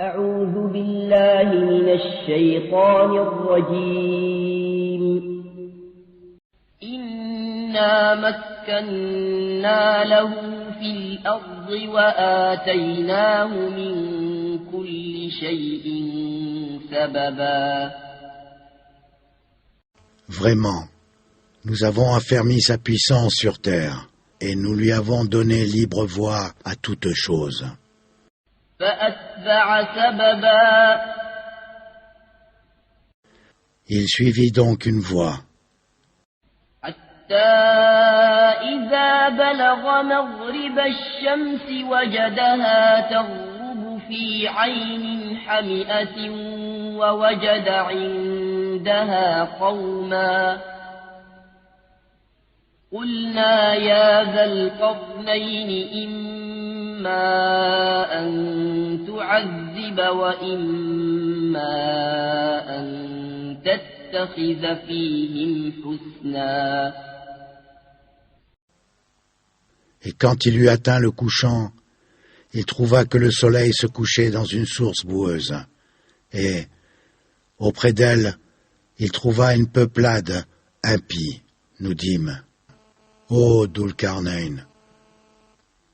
أعوذ بالله من الشيطان الرجيم إنا مكنا له في الأرض وآتيناه من كل شيء سببا. Vraiment, nous avons affermi sa puissance sur terre et nous lui avons donné libre voie à toutes choses. فأتبع سببا. Il suivit donc une voie. حتى إذا بلغ مغرب الشمس وجدها تغرب في عين حمئة ووجد عندها قوما قلنا يا ذا القرنين إما أن تعذب وإما أن تتخذ فيهم حسنا. Et quand il eut atteint le couchant, il trouva que le soleil se couchait dans une source boueuse. Et, auprès d'elle, il trouva une peuplade impie. Nous dîmes, ô Dhul-Qarnayn,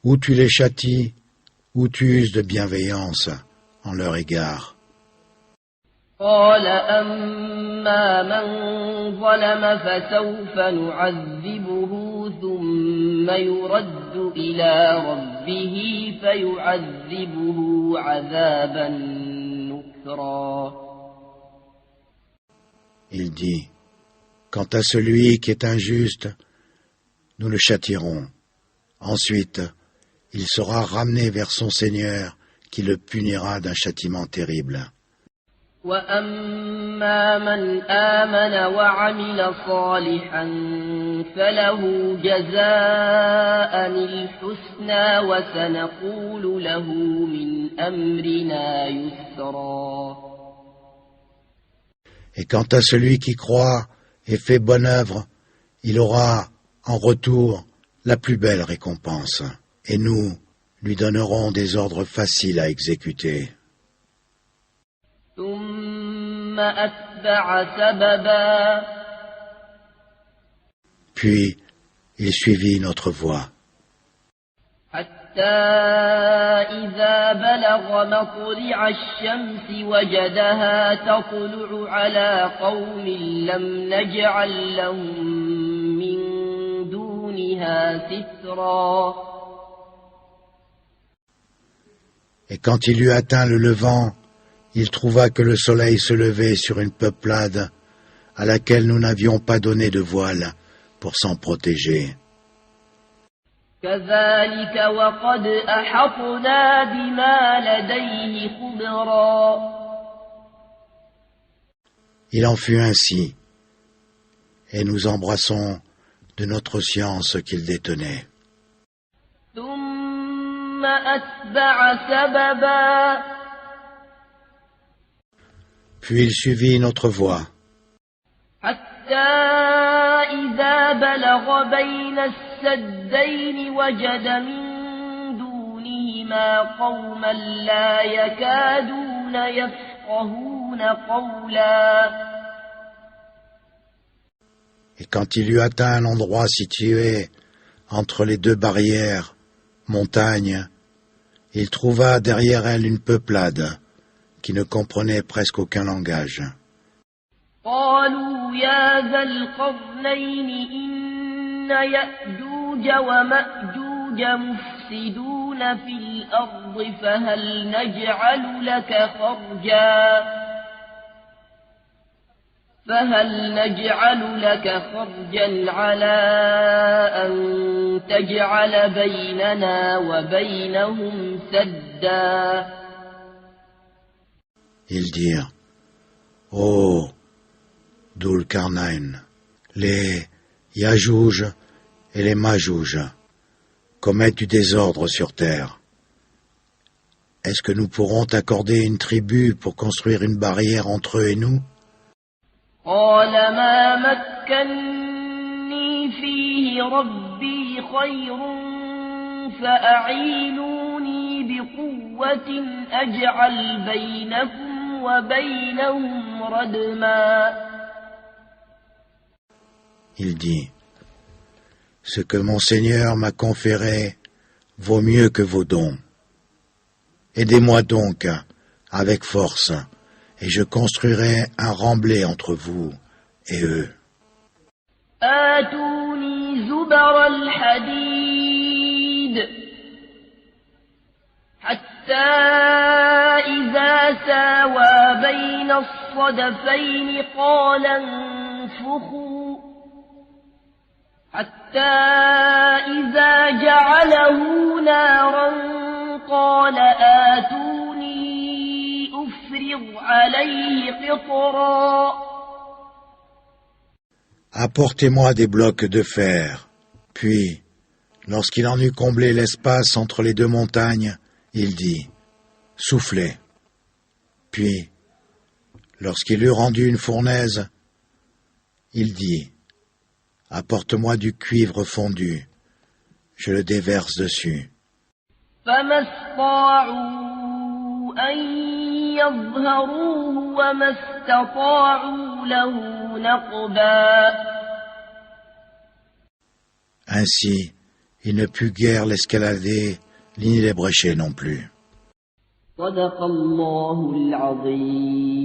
ou tu les châties, ou tu uses de bienveillance en leur égard. قال أما من ظلم فسوف نعذبه ثم يرد إلى ربه فيعذبه عذابا نكرا. Il dit, quant à celui qui est injuste, nous le châtierons. Ensuite, il sera ramené vers son Seigneur qui le punira d'un châtiment terrible. وأما من آمن وعمل صالحا فله جزاء الحسنى وسنقول له من أمرنا يسرا. Et quant à celui qui croit et fait bonne œuvre, il aura en retour la plus belle récompense, et nous lui donnerons des ordres faciles à exécuter. ثم أتبع سببا. Puis il suivit notre voie. حتى إذا بلغ مطلع الشمس وجدها تطلع على قوم لم نجعل لهم من دونها سترا. Et quand il eut atteint le levant, il trouva que le soleil se levait sur une peuplade à laquelle nous n'avions pas donné de voile pour s'en protéger. كذلك وقد أحطنا بما لديه خبرا. Il en fut ainsi, et nous embrassons de notre science qu'il détenait. ثم أتبع سببا. Puis il suivit notre voie. حتى إذا بلغ بين السدين وجد من دونهما قوما لا يكادون يفقهون قولا. Et quand il eut atteint un endroit situé entre les deux barrières, montagnes, il trouva derrière elle une peuplade qui ne comprenait presque aucun langage. قالوا يا ذا القرنين إن يأجوج ومأجوج مفسدون في الأرض فهل نجعل لك خرجا على أن تجعل بيننا وبينهم سدا. Ils dirent, ô Dhul-Qarnayn, les Yajouj et les Majouj commettent du désordre sur terre. Est-ce que nous pourrons t'accorder une tribu pour construire une barrière entre eux et nous? قال ما مكني فيه ربي خير فأعينوني بقوة أجعل بينكم وبينهم ردما. Il dit, ce que mon Seigneur m'a conféré vaut mieux que vos dons. Aidez-moi donc avec force, et je construirai un remblai entre vous et eux. آتوني زبر الحديد حتى إذا ساوى بين الصدفين قال انفخوا حتى إذا جعله نارا قال آتوني أفرغ عليه قطرا. Apportez-moi des blocs de fer. Puis, lorsqu'il en eut comblé l'espace entre les deux montagnes, il dit, soufflez. Puis, lorsqu'il eut rendu une fournaise, il dit, apporte-moi du cuivre fondu. Je le déverse dessus. فما استطاعوا أن يظهروه وما استطاعوا له نقبا. Ainsi, il ne put guère l'escalader, ni l'ébrécher non plus. صدق الله العظيم.